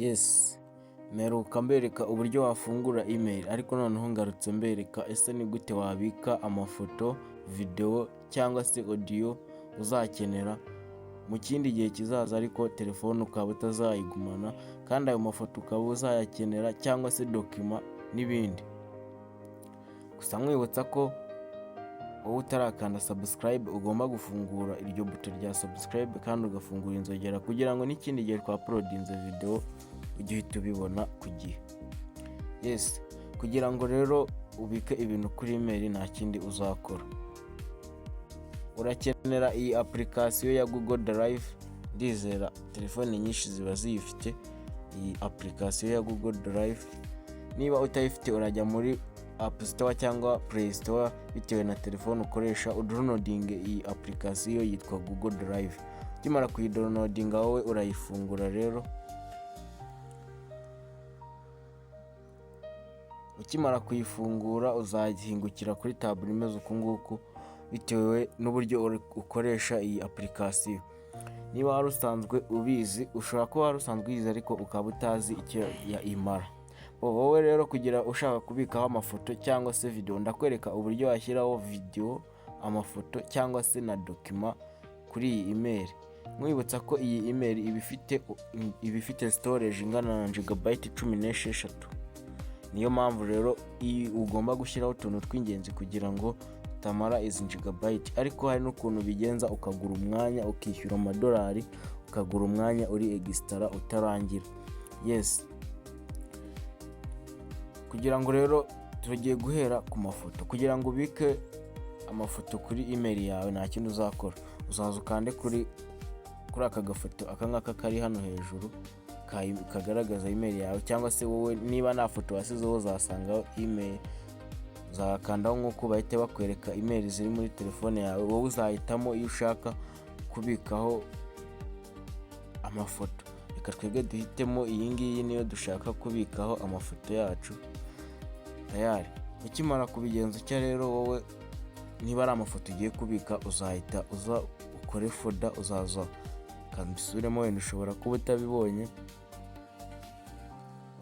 Yes, mperuka mbereka uburyo wafungura email ariko noneho ngarutse mbereka ese ni gute wabika amafoto, video cyangwa se audio uzakenera mu kindi gihe kizaza ariko telefone ukaba utazayigumana kandi ayo mafoto ukaba uzayakenera cyangwa se document n'ibindi. Gusa mwibutsa ko wowe utarakanda subscribe ugomba gufungura iryo buto rya subscribe kandi ugafungura inzogera kugira ngo n'ikindi gihe twa-uploadinze video ujye uhita ubibona ku gihe. Yes, kugira ngo rero ubike ibintu kuri email nta kindi uzakora. Urakenera iyi application ya Google Drive, ndizera telefone nyinshi ziba ziyifite iyi application ya Google Drive. Niba utayifite urajya muri App Store cyangwa Play Store bitewe na telefone ukoresha, udownloading iyi application yitwa Google Drive. Ukimara kuyidownloadinga wowe urayifungura rero. Ukimara kuyifungura uzahingukira kuri tab imeze uku nguku bitewe n'uburyo ukoresha iyi application. Niba wari usanzwe ubizi, ushobora kuba wari usanzwe uyizi ariko ukaba utazi icyo imara. Wowe rero kugira ushaka kubikaho amafoto cyangwa se video, ndakwereka uburyo washyiraho video, amafoto cyangwa se na document kuri iyi email. Mwibutsa ko iyi email iba ifite storage ingana na gigabyte 16. Niyo mpamvu rero ugomba gushyiraho utuntu tw'ingenzi kugira ngo utamara izi gigabyte, ariko hari n'ukuntu bigenza ukagura umwanya ukishyura $, ukagura umwanya uri extra utarangira. Yes, kugira ngo rero tugiye guhera ku mafoto. Kugira ngo ubike amafoto kuri email yawe nta kindi uzakora, uzaza ukande kuri aka gafoto aka ngaka kari hano hejuru kagaragaza email yawe, cyangwa se wowe niba nta foto wasizeho uzasangaho email, uzakandaho nk'uko bahita bakwereka email ziri muri telefone yawe. Wowe uzahitamo iyo ushaka kubikaho amafoto. Reka twebwe duhitemo iyi ngiyi niyo dushaka kubikaho amafoto yacu. Tayari ukimara kubigenza icyo rero, wowe niba ari amafoto ugiye kubika uzahita ukore folder, uzaza kambisubiremo wenda ushobora kuba utabibonye.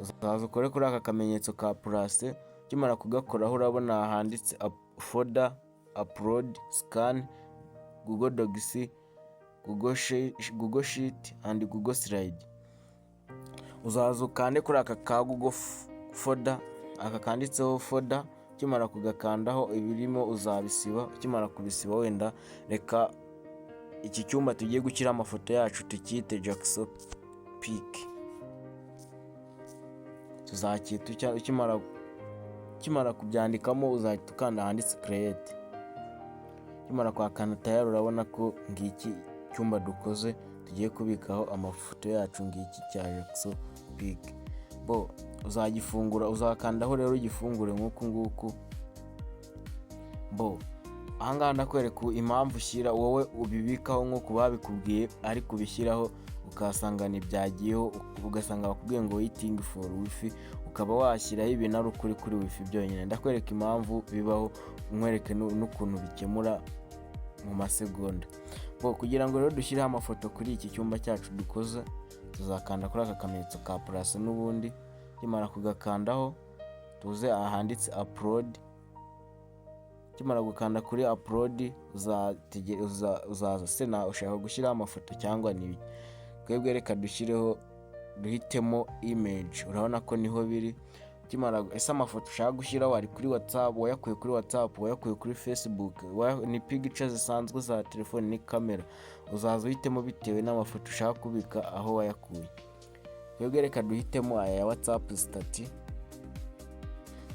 Uzaza ukore kuri aka kamenyetso ka plus. Ukimara kugakoraho urabona handitse folder, upload, scan, Google Docs, Google Sheet and Google Slide. Uzaza ukande kuri aka ka Google folder, aka kanditseho folder. Ukimara kugakandaho ibirimo uzabisiba. Ukimara kubisiba wenda reka iki cyumba tugiye gushyira amafoto yacu tukite Jackson Peak. Tuzacyita ukimara kubyandikamo uzahita ukanda handitse create. Ukimara kwakanda tayari urabona ko ngiki cyumba dukoze tugiye kubikaho amafoto yacu, ngiki cya Jackson Peak. Uzagifungura, uzakandaho rero igifungure nk'uku nguku. Ahangaha ndakwereka impamvu ushyira wowe ubibikaho nk'uko babikubwiye, ariko ubishyiraho ukasanga ntibyagiyeho, ugasanga bakubwiye ngo waiting for wifi, ukaba washyiraho ibintu ari ukuri kuri wifi byonyine. Ndakwereka impamvu bibaho, nkwereke n'ukuntu bikemura mu masegonda. Kugira ngo rero dushyireho amafoto kuri iki cyumba cyacu dukoze, tuzakanda kuri aka kamenyetso ka plus n'ubundi. Kimara kugakandaho tuze ahanditse upload. Kimara gukanda kuri upload uzaza sena ushaka gushyiraho amafoto cyangwa ni twebwe reka duhitemo image. Urabona ko niho biri. Kimara amafoto ushaka gushyiraho ari kuri WhatsApp, wayakuye kuri WhatsApp, wayakuye kuri Facebook, ni pictures zisanzwe za telefone ni kamera. Uzaza uhitemo bitewe n'amafoto ushaka kubika aho wayakuye. Twebwe reka duhitemo aya WhatsApp status.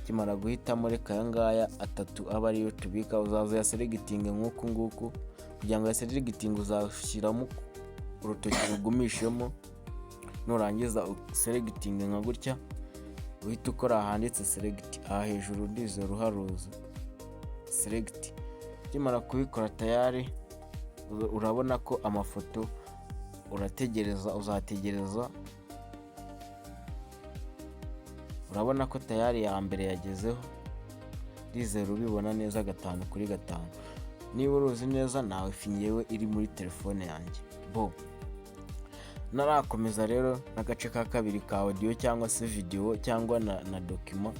Kimara guhitamo reka aya ngaya atatu aba ariyo tubika. Uzaza ya selecting nk'uku nguku. Kugira ngo ya selecting uzashyiramo urutoki rugumishemo, nurangiza selecting nka gutya uhita ukora ahanditse select. Aha hejuru ndize ruharuza select. Kimara kubikora tayari urabona ko amafoto uzategereza. Urabona ko tayari ya mbere yagezeho, ndize rubibona neza 5/5. Niba uruzi neza nawe finyewe iri muri telefone yanjye. narakomeza rero n'agace ka kabiri ka audio cyangwa se video cyangwa na document,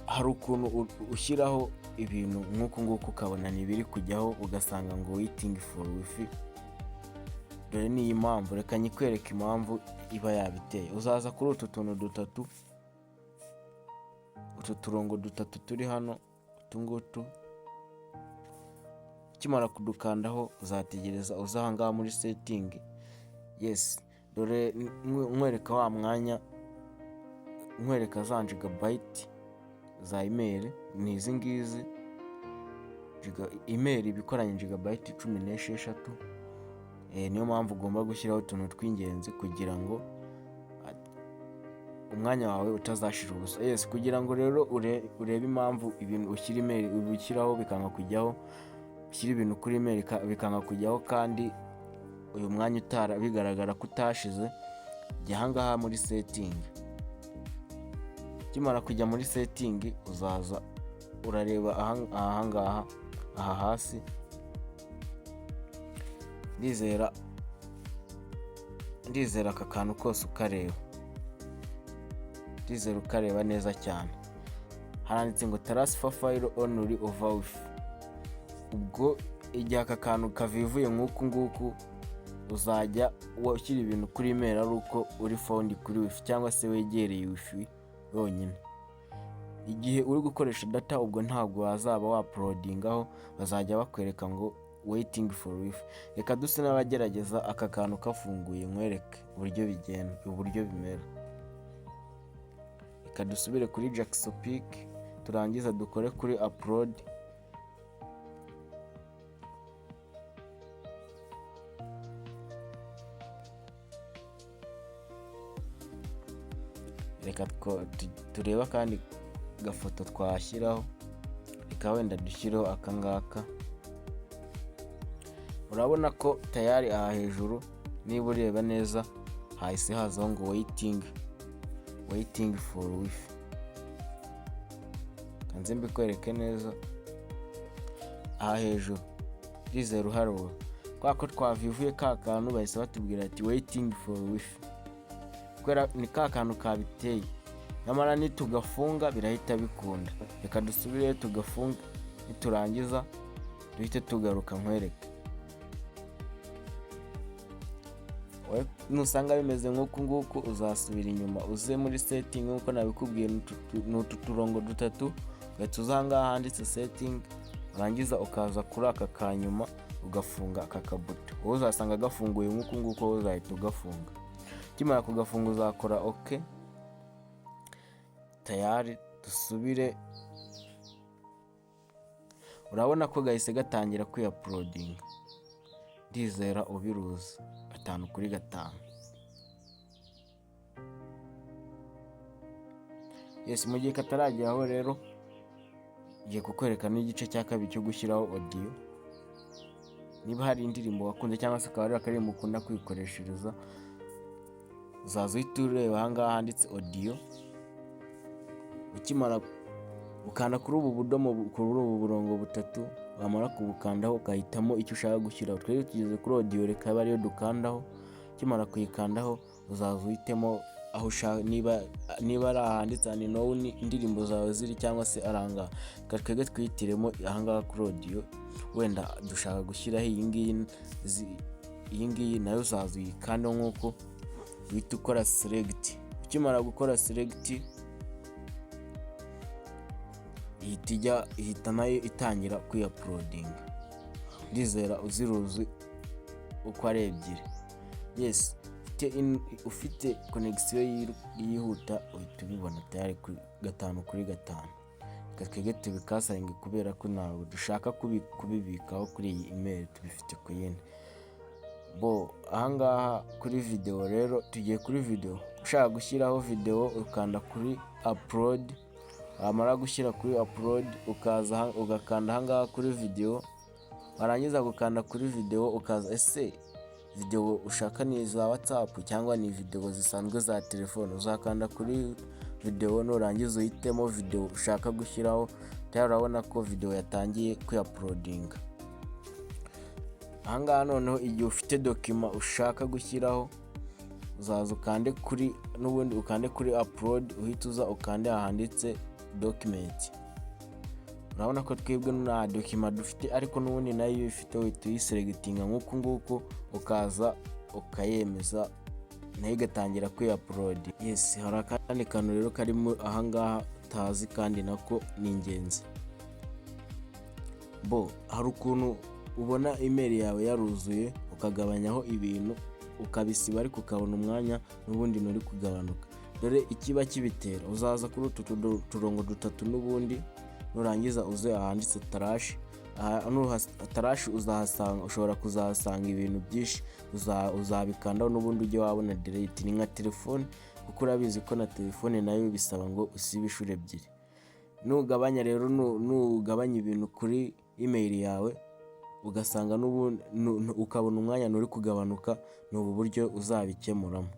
hari ukuntu ushyiraho ibintu nk'uko nguko ukabona ntibiri kujyaho ugasanga ngo waiting for wifi. Dore ni impamvu, reka nyikwereke impamvu iba yabiteye. Uzaza kuri utu tuntu dutatu, utu turongo dutatu turi hano, utungutu, ukimara kudukandaho uzategereza uza ahangaha muri setting. Yes, dore nkwereka wa mwanya, nkwereka za gigabyte za email ni izi ngizi. Email ibikoranye gigabyte 16. Niyo mpamvu ugomba gushyiraho utuntu tw'ingenzi kugira ngo umwanya wawe utazashira ubusa. Yes, kugira ngo rero urebe impamvu ibintu ushyira email ubishyiraho bikanga kujyaho, ushyira ibintu kuri email bikanga kujyaho kandi uyu mwanya utara bigaragara ko utashize, jya ahangaha muri setting. Ukimara kujya muri setting uzaza urareba ahangaha aha hasi. Ndizera aka kantu kose ukareba, ndizera ukareba neza cyane. Haranditse ngo transfer file only over wifi. Ubwo igihe aka kantu kavivuye nk'uku nguku uzajya ushyira ibintu kuri email ari uko uri found kuri wifi cyangwa se wegereye wifi yonyine. Igihe uri gukoresha data ubwo ntabwo wazaba waploadingaho, bazajya bakwereka ngo waiting for wifi. Reka duse n'abagerageza aka kantu kafunguye nkwereke uburyo bigenda, uburyo bimera. Reka dusubire kuri Jacksopic turangiza dukore kuri upload. Reka tureba kandi gafoto twashyiraho, reka wenda dushyiraho akangaka. Urabona ko tayari aha hejuru niba ureba neza hahise hazaho ngo waiting for wifi. Kanze mbikwereke neza aha hejuru ndizera uharura, kwa ko twavivuye ka kantu bahise batubwira ati waiting for wifi, kwera ni ka kantu kabiteye. Nyamara nitugafunga birahita bikunda. Reka dusubire tugafunga, niturangiza duhite tugaruka nkwereke. Nusanga bimeze nk'uku nguku uzasubira inyuma uze muri setting nk'uko nabikubwiye, n'utu turongo dutatu ugahita uza ahangaha handitse setting, urangiza ukaza kuri aka kanyuma ugafunga aka kabuto. Wowe uzasanga gafunguye nk'uku nguko, wowe uzahita ugafunga. Ukimara kugafunga uzakora OK. Tayari dusubire, urabona ko gahise gatangira kwiuploading. Ndizera ubiruzi 5/5. Yes, mu gihe katarageraho rero ngiye kukwereka n'igice cya kabiri cyo gushyiraho audio. Niba hari indirimbo wakunze cyangwa se akaba ari akarimbo ukunda kwikoreshereza, uzaza uhita ureba ahangaha handitse audio. Ukimara ukanda kuri ubu budomo, kuri ubu burongo butatu, wamara kubukandaho ukahitamo icyo ushaka gushyiraho. Twari tugeze kuri audio, reka abe ariyo dukandaho. Ukimara kuyikandaho uzaza uhitemo aho ushaka, niba ari ahanditse unknown indirimbo zawe ziri cyangwa se aranga, twebwe twihitiremo ahangaha kuri audio. Wenda dushaka gushyiraho iyi ngiyi nayo uzaza uyikanda nk'uko uhita ukora select. Ukimara gukora select ihita nayo itangira kwiuploading. Ndizera uziruzi uko ari ebyiri. Yes, ufite connection yihuta uhita ubibona tayari 5/5. Twebwe tubikasaringa kubera ko ntabwo dushaka kubibikaho kuri iyi email, tubifite ku yindi. Ahangaha kuri video rero tugiye kuri video. Ushaka gushyiraho video ukanda kuri upload, wamara gushyira kuri upload ukaza ugakanda ahangaha kuri video. Warangiza gukanda kuri video ukaza ese video ushaka ni za WhatsApp cyangwa ni video zisanzwe za telefone, uzakanda kuri video nurangiza uhitemo video ushaka gushyiraho. Tayari urabona ko video yatangiye kwiuploading. Ahangaha noneho igihe ufite dokima ushaka gushyiraho, uzaza ukande kuri upload, uhita uza ukande ahanditse document. Urabona ko twebwe nta dokima dufite, ariko n'ubundi nayo iyo ufite uhita uyiselectinga nk'uku nguku, ukaza ukayemeza nayo igatangira upload. Yes, hari akandi kantu rero karimo ahangaha utazi kandi nako ni ingenzi. Hari ukuntu ubona email yawe yaruzuye ukagabanyaho ibintu ukabisiba, ariko ukabona umwanya n'ubundi nturi kugabanuka. Dore ikiba kibitera, uzaza kuri utu turongo dutatu n'ubundi, nurangiza uze ahanditse trash. Trash ushobora kuzahasanga ibintu byinshi, uzabikandaho n'ubundi ujye wabona delete. Ni nka telefone, kuko urabizi ko na telefone nayo bisaba ngo usibe inshuro ebyiri. Nugabanya rero, nugabanya ibintu kuri email yawe ugasanga n'ubundi ukabona umwanya nturi kugabanuka, ni ubu buryo uzabikemuramo.